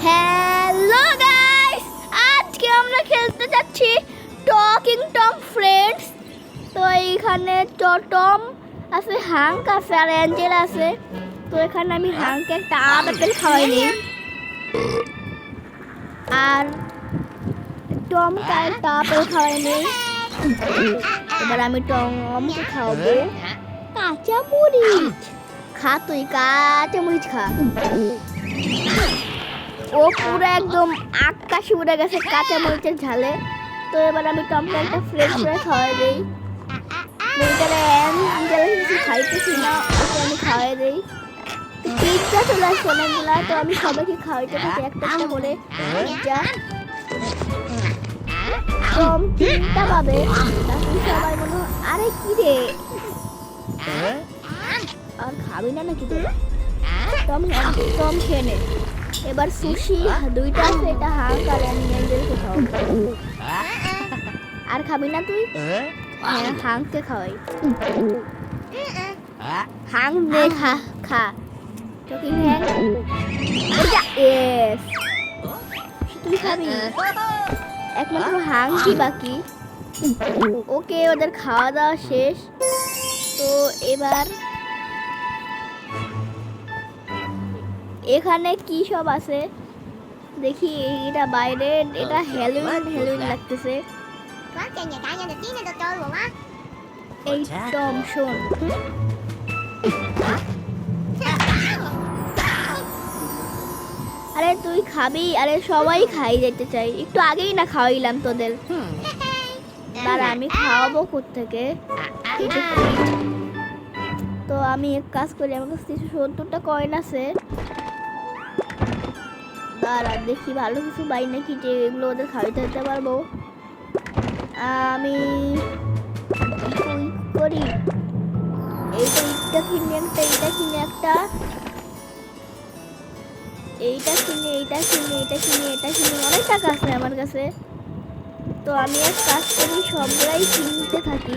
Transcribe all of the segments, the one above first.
Hello guys, আজকে আমরা খেলতে যাচ্ছি টকিং টম ফ্রেন্ডস। তো এইখানে টম আছে, হাঙ্ক আছে আর অ্যাঞ্জেল আছে। তো এখানে আমি হাঙ্কে একটা আপেল খাওয়াইনি আর টমকে একটা আপেল খাওয়াইনি। এবার আমি টমকে খাওয়াবো কাঁচা মরিচ। খা তুই কাঁচা মরিচ খা। ও পুরো একদম আকাশে উড়ে গেছে কাঁচা মরিচের ঝালে। তো এবার আমি টমকে একটা ফ্রেশ ফ্রেশ খাওয়াই দিই। মেয়েটারে কিছু খাইতেছি না, ওকে আমি খাওয়াই দিই। পিৎজা চলে আসছে অনেকগুলা, তো আমি সবাইকে খাওয়াইতে থাকি একটা একটা করে পিৎজা। টম তিনটা পাবে, তারপরে সবাই মনে হয় আরে কি রে আর খাবি না নাকি তুই? টম খেয়ে নে। এবার সুশি দুইটা আছে, এটা হাঁক আর অ্যাঞ্জেলকে খাও। আর খাবি না তুই? হ্যাঁ, হাঁককে খাওয়াই। হাঁক দে, খা খা টকিং হ্যাং। ইয়েস, তুই খাবি। একমাত্র হাঁকই বাকি। ওকে, ওদের খাওয়া দাওয়া শেষ। তো এবার এখানে কি সব আছে দেখি। এটা বাইরে, এটা হ্যালোউইন লাগতেছে। এই টম শোন, আরে তুই খাবি? আরে সবাই খাই যেতে চাই, একটু আগেই না খাওয়াইলাম তোদের। দাঁড়া, আমি খাওয়াবো কোত্থেকে। তো আমি এক কাজ করি, আমার কাছে 70টা কয়েন আছে। দাঁড়া দেখি ভালো কিছু পাই নাকি, যে এগুলো ওদের খাওয়াইতে দিতে পারবো। আমি করি এইটা কিনে একটা, এইটা কিনে একটা, এইটা কিনে, এইটা কিনে, এটা কিনে, এটা কিনে। অনেক টাকা আছে আমার কাছে। তো আমি এক কাজ করি, সবগুলাই কিনতে থাকি।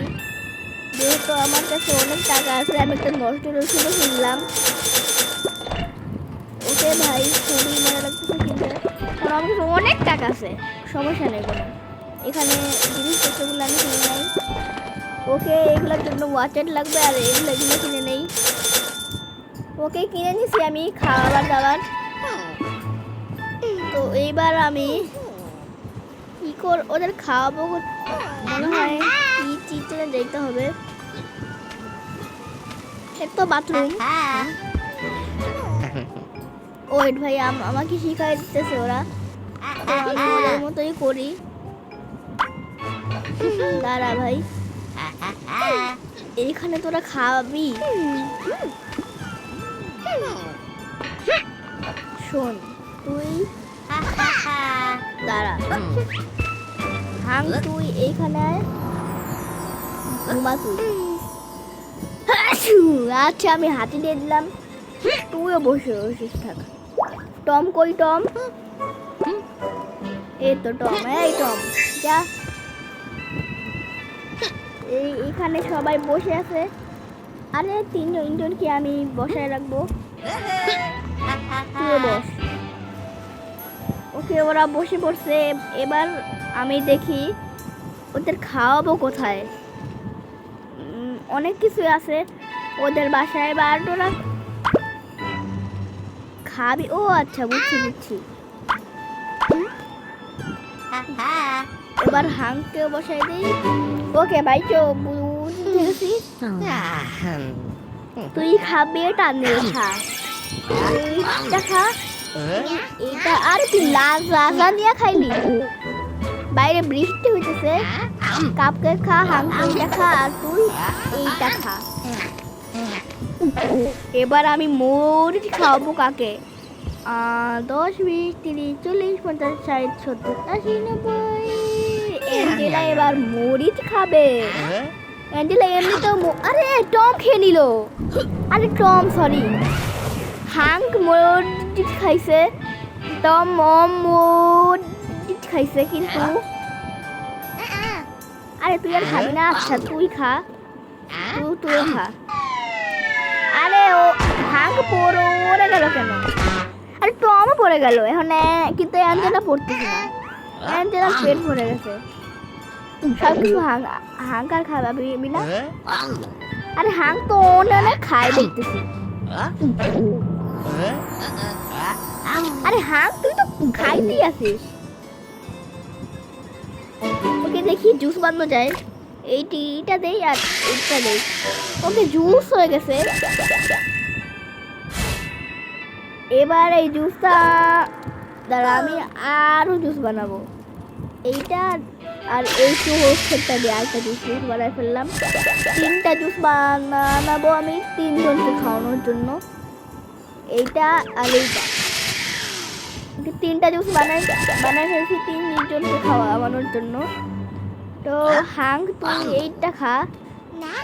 যেহেতু আমার কাছে অনেক টাকা আছে, আমি একটা নষ্ট রসুনও কিনলাম। ওকে ভাই, খুবই মজা লাগতেছে কিনতে, কারণ আমার কাছে অনেক টাকা আছে, সমস্যা নেই কোনো। এখানে জিনিসপত্রগুলো আমি কিনে নেই। ওকে, এগুলোর জন্য ওয়াচার লাগবে, আর এগুলো কিনে নেই। ওকে, কিনে নিছি আমি খাবার দাবার। তো এইবার আমি কি ওদের খাওয়াবো, মনে হয় কি চিত্রে যেতে হবে। তো বাথরুম। ওয়েট ভাই, আমাকে শিখাই দিতেছে ওরা, তো আমি ওদের মতোই করি। দাঁড়া ভাই, এইখানে তোরা খাবি। শোন তুই, দাঁড়া হাং, তুই এইখানে ঘুমা তুই। আচ্ছা, আমি হাতি দিয়ে দিলাম, তুইও বসে বসিস থাক। টম কই? টম, এই তো টম। এই টম যা। এইখানে সবাই বসে আছে। আরে তিনজন কি আমি বসায় রাখবো? তুইও বস। ওকে, ওরা বসে পড়ছে। এবার আমি দেখি ওদের খাওয়াবো কোথায়। অনেক কিছু আছে ওদের বাসায়, বা ওরা খাবি। ও আচ্ছা, বুঝছি। এবার হাঁককেও বসাই দিই। ওকে ভাই, বুঝেছি। তুই খাবি, এটা নে খা, এইটা খা, এইটা। আর কি লাজা নিয়ে খাইলি? বাইরে বৃষ্টি হইতেছে। কাপকে খা, হাঁকটা খা, আর তুই এইটা খা। এবার আমি মরিচ খাওয়াবো কাকে? 10, 20, 30, 40, 50, 60, 70, 80, 90। অ্যাঞ্জেলা এবার মরিচ খাবে। অ্যাঞ্জেলা এমনি তো আরে টম খেয়ে নিল। আরে টম, সরি, হাঁক মরিচ খাইছে, টম মরিচ খাইছে, কিন্তু আরে তুই আর খাবি না? আচ্ছা তুই খা, তুইও খা। আরে ও হাঁক পড়ে গেল কেন? আরে টমও পড়ে গেল এখন কিন্তু অ্যাঞ্জেলা পড়তেছে না অ্যাঞ্জেলার পেট ভরে গেছে সব কিছু হাঙ্কার খাবে বিনা আরে হাং তো অনেক খায় দেখতেছি আরে হাং তুই তো খাইতেই আছিস ওকে দেখি জুস বানানো যায় এইটা দেই আর এইটা দেই ওকে জুস হয়ে গেছে এবার এই জুসটা দাঁড়া আমি আরো জুস বানাবো এইটা আর এই সেটটা দিয়ে একটা জুস বানাই ফেললাম 3টা জুস বানাবো আমি 3 জনকে খাওয়ানোর জন্য এইটা আর এইটা 3টা জুস বানাই ফেলছি 3 জনকে খাওয়ানোর জন্য তো হাং তুই এইটা খা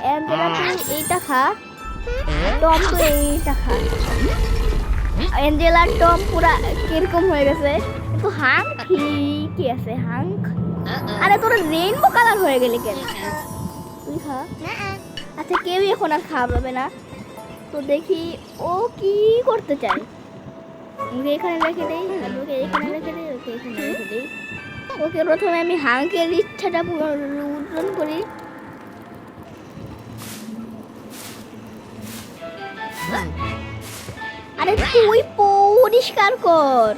অ্যাঞ্জেলা তুই এইটা খা টম তুই এইটা খা অ্যাঞ্জেলার টম পুরা কিরকম হয়ে গেছে কিন্তু হাং ঠিকই আছে হাং আরে তোর রেইনবো কালার হয়ে গেলি কেন তুই খা আচ্ছা কেউ এখন আর খাওয়াবে না তো দেখি ও কি করতে চায় ওকে এখানে রেখে দেই ওকে এখানে রেখে দেই ওকে এখানে রেখে দেই ওকে প্রথমে আমি হাংকের ইচ্ছাটা পূরণ করি আরে তুই পরিষ্কার কর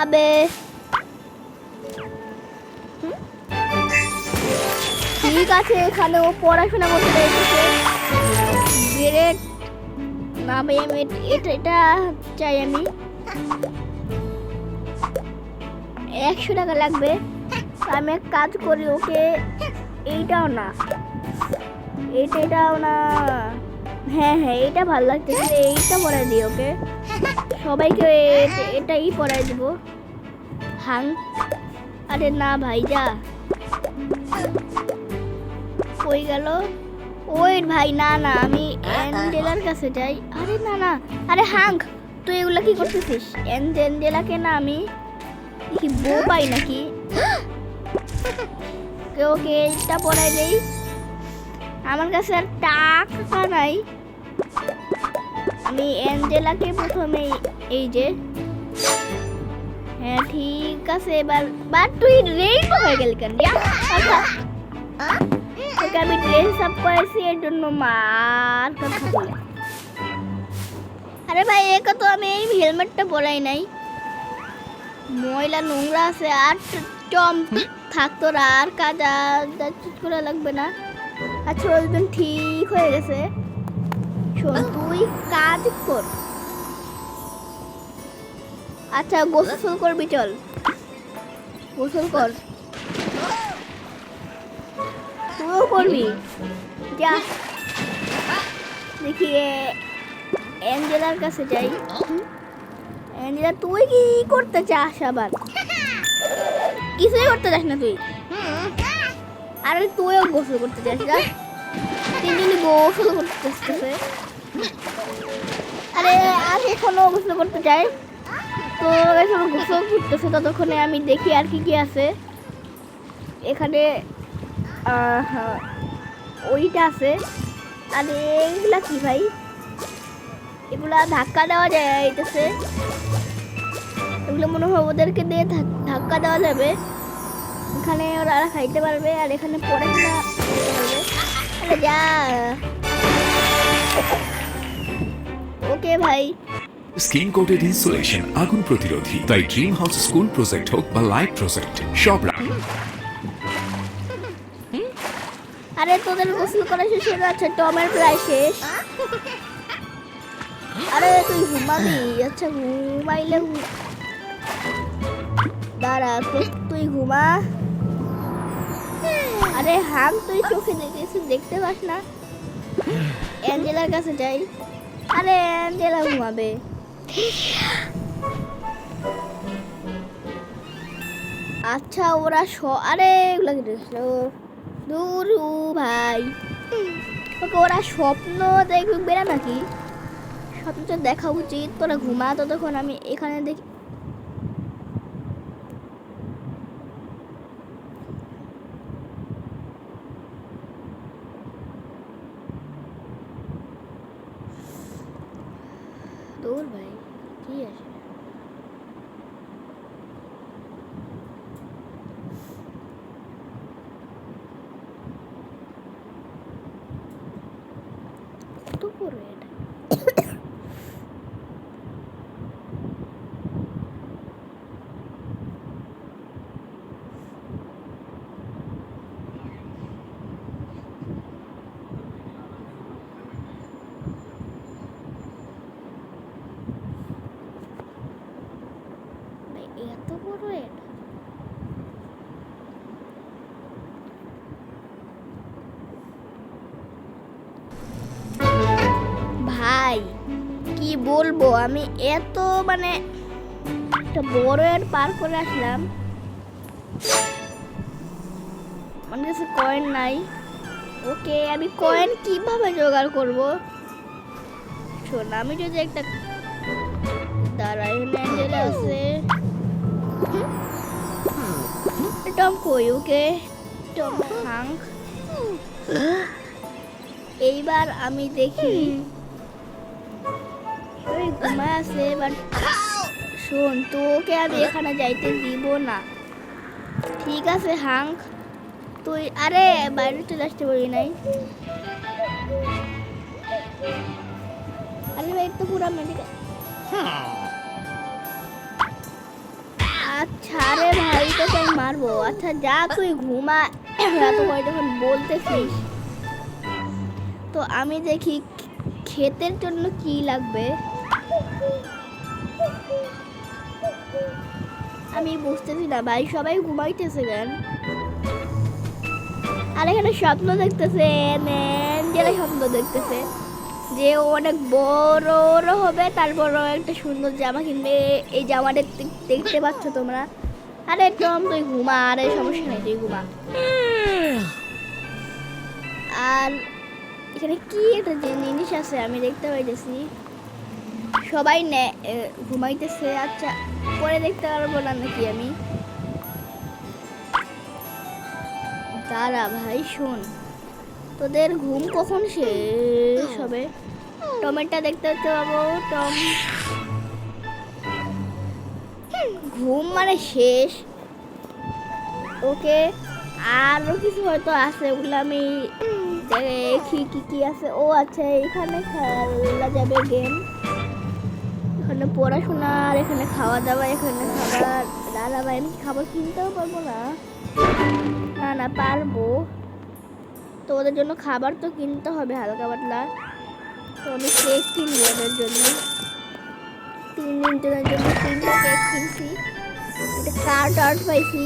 আবে ঠিক আছে এখানে ও পড়াশোনা করতে চাইছে গ্রেড না ভাই আমি এটা চাই আমি 100 টাকা লাগবে আমি এক কাজ করি ওকে এইটাও না এটাও না হ্যাঁ এটা ভালো লাগতেছে এইটা পড়াই দিই ওকে সবাইকে এটাই পড়াই দিব হাং আরে না ভাই যা কই গেল ওই ভাই না আমি অ্যাঞ্জেলার কাছে যাই আরে না আরে হাং তুই এগুলা কি করতেছিস অ্যাঞ্জেলাকে না আমি কি বউ পাই নাকি ওকে এটা পড়াই দেই আমার কাছে আর টাকা নাই আমি অ্যাঞ্জেলাকে প্রথমে এই যে হ্যাঁ ঠিক আছে এবার তুই রেইনবো হয়ে গেলি কেন আচ্ছা তোকে আমি ড্রেস আপ করেছি এর জন্য মার কথা বলে আরে ভাই একে তো আমি এই হেলমেটটা পরাই নাই ময়লা নোংরা আছে আর টম থাকতো আর কাজ করা লাগবে না আচ্ছা ওইজন ঠিক হয়ে গেছে শোন তুই কাজ কর আচ্ছা গোসল করবি চল গোসল কর তুইও করবি যা দেখি অ্যাঞ্জেলার কাছে যাই অ্যাঞ্জেলা তুই কি করতে চাস আবার কিছুই করতে চাস না তুই আরে তুইও গোসল করতে চাস না তিনজনই গোসল করতে চাচ্ছে আরে আর এখনো গোসল করতে চাই তো এখনো গোসল করতেছে ততক্ষণে আমি দেখি আর কি আছে এখানে ওইটা আছে আর এইগুলা কি ভাই এগুলা ধাক্কা দেওয়া যায় এইটাছে এগুলো মনে হয় ওদেরকে দিয়ে ধাক্কা দেওয়া যাবে এখানে ওরা খাইতে পারবে আর এখানে পড়াশোনা করতে পারবে আরে যা ওকে ভাই স্কিন কোটেড ইনসুলেশন আগুন প্রতিরোধী তাই ড্রিম হাউস স্কুল প্রজেক্ট হোক বা লাইফ প্রজেক্ট সব আরে তোদের গোসল করা শেষ হয়ে যাচ্ছে টমের প্রায় শেষ আরে তুই ঘুমাবি আচ্ছা ঘুমাইলে দাঁড়া তুই ঘুমা আরে হাম তুই চোখে দেখতে পাস না অ্যাঞ্জেলার কাছে যাই আরে অ্যাঞ্জেলা ঘুমাবে আচ্ছা ওরা আরে এগুলা দূর ভাই ওকে ওরা স্বপ্ন দেখবে না নাকি স্বপ্ন তো দেখা উচিত তোরা ঘুমা ততক্ষণ আমি এখানে দেখি দূর চকলেট। ভাই কি বলবো, আমি এত মানে একটা বড় এর পার করে আসলাম, আমার কাছে কয়েন নাই। ওকে, আমি কয়েন কিভাবে জোগাড় করব? শোন, আমি যদি একটা দাঁড়া, এখানে অ্যাঞ্জেলা আছে, টম কই? ওকে, টম হাঙ্ক। এইবার আমি দেখি ওই ঘুমায় আছে, বাট শোন, তোকে আমি এখানে যাইতে দিব না, ঠিক আছে হাঙ্ক? তুই আরে বাইরে চলে আসতে বলি নাই। আরে ভাই তো পুরা মেডিকেল। আচ্ছা রে ভাই, তোকে আমি মারবো। আচ্ছা যা, তুই ঘুমা, এত করে যখন বলতেছিস। তো আমি দেখি ক্ষেতের জন্য কি লাগবে। আমি বুঝতেছি না ভাই, সবাই ঘুমাইতেছে কেন? আর এখানে স্বপ্ন দেখতেছে, অ্যাঞ্জেলা স্বপ্ন দেখতেছে যে ও অনেক বড় হবে, তারপর ও একটা সুন্দর জামা কিনবে। এই জামাটা দেখতে পাচ্ছ তোমরা? আরে টম তুই ঘুমা, আরে সমস্যা নেই, তুই ঘুমা। আর এখানে কি একটা জিনিস আছে আমি দেখতে পাইতেছি, সবাই ঘুমাইতেছে। আচ্ছা পরে দেখতে পারবো না নাকি আমি? দাঁড়া ভাই, শোন, তোদের ঘুম কখন শেষ হবে? টমেটো দেখতে পাবো, টম ঘুম মানে শেষ। ওকে, আরো কিছু হয়তো আছে, ওগুলো আমি দেখি কি কি আছে। ও আচ্ছা, এখানে খেলা যাবে গেম, এখানে পড়াশোনা, আর এখানে খাওয়া দাওয়া, এখানে খাবার। দাদা ভাই, আমি খাবার কিনতেও পারবো না? না না, পারবো তো, ওদের জন্য খাবার তো কিনতে হবে হালকা পাতলা। তো আমি কেক কিনবো ওদের জন্য, 3 দিন জনের জন্য 3টা কেক কিনছি। একটা কার্ড আর্ট পাইছি,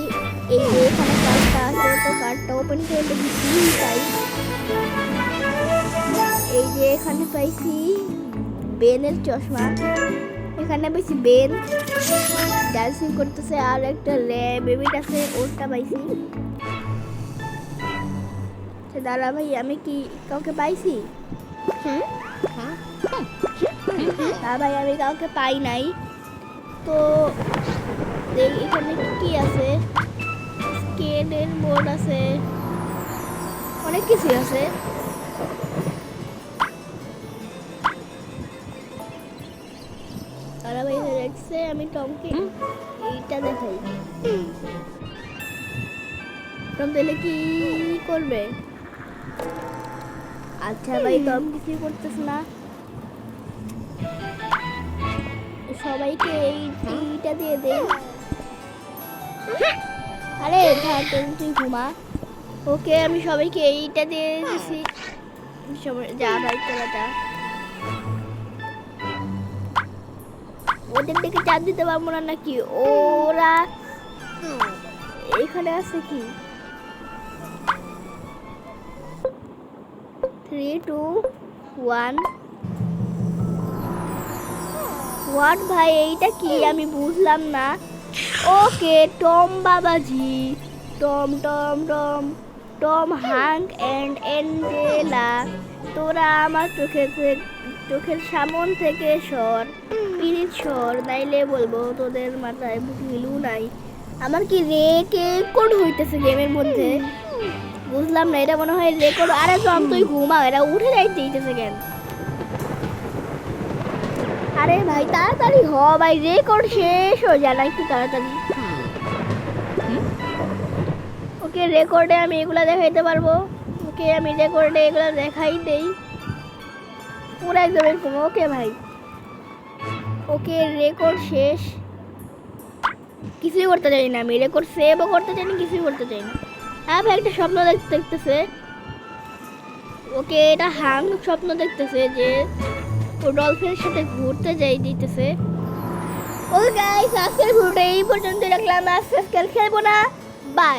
এই যে এখানে কার্ডটা আছে, তো কার্ডটা ওপেন করে দেখি পাই। এই যে এখানে পাইছি বেনের চশমা, এখানে পাইছি বেন ডান্সিং করতেছে, আর একটা বেবিট আছে, ওরটা পাইছি। দাদা ভাই, আমি কি কাউকে পাইছি? দাদা ভাই, আমি কাউকে পাই নাই। তো এখানে কি আছে? স্কেটের বোর্ড আছে, অনেক কিছু আছে। দাদা ভাই দেখছে, আমি টমকে এইটা দেখাই। টম তাহলে কি করবে? আচ্ছা ভাই, টম কিছুই করতেছ না। সবাইকে এইটা দিয়ে দে। আরে তুই ঘুমা। ওকে, আমি সবাইকে এইটা দিয়ে দিছি। যা ভাই, চলে যা। ওদের দিকে চাপ দিতে পারবো না নাকি? ওরা এখানে আছে কি? 3, 2, 1। হোয়াট ভাই, এইটা কি? আমি বুঝলাম না। ওকে, টম বাবাজি, Tom Tom Tom Tom hunk and Angela, তোরা আমার চোখের সামন থেকে সর, পিরিত সর, নাইলে বলবো তোদের মাথায় ঘিলু নাই। আমার কি রেকর্ড হইতেছে গেমের মধ্যে? বুঝলাম না, এটা মনে হয় রেকর্ড। আরে টম তুই ঘুমা, এরা উঠে যাইতেছে কেন? আরে ভাই তাড়াতাড়ি হ ভাই, রেকর্ড শেষ হয়ে যায় না, একটু তাড়াতাড়ি। ওকে, রেকর্ডে আমি এগুলা দেখাইতে পারবো। ওকে, আমি রেকর্ডে এগুলা দেখাই দেই পুরো একদম এরকম। ওকে ভাই, ওকে রেকর্ড শেষ। কিছুই করতে চাই না আমি, রেকর্ড সেভও করতে চাই না, কিছুই করতে চাই না। হ্যাঁ ভাই, একটা স্বপ্ন দেখতেছে। ওকে, এটা হাঙ্ক স্বপ্ন দেখতেছে যে ও ডলফিনের সাথে ঘুরতে দিতেছে। ওকে গাইস, আজকের ভিডিওটা এই পর্যন্ত রাখলাম। আজকে খেলবো না। বাই।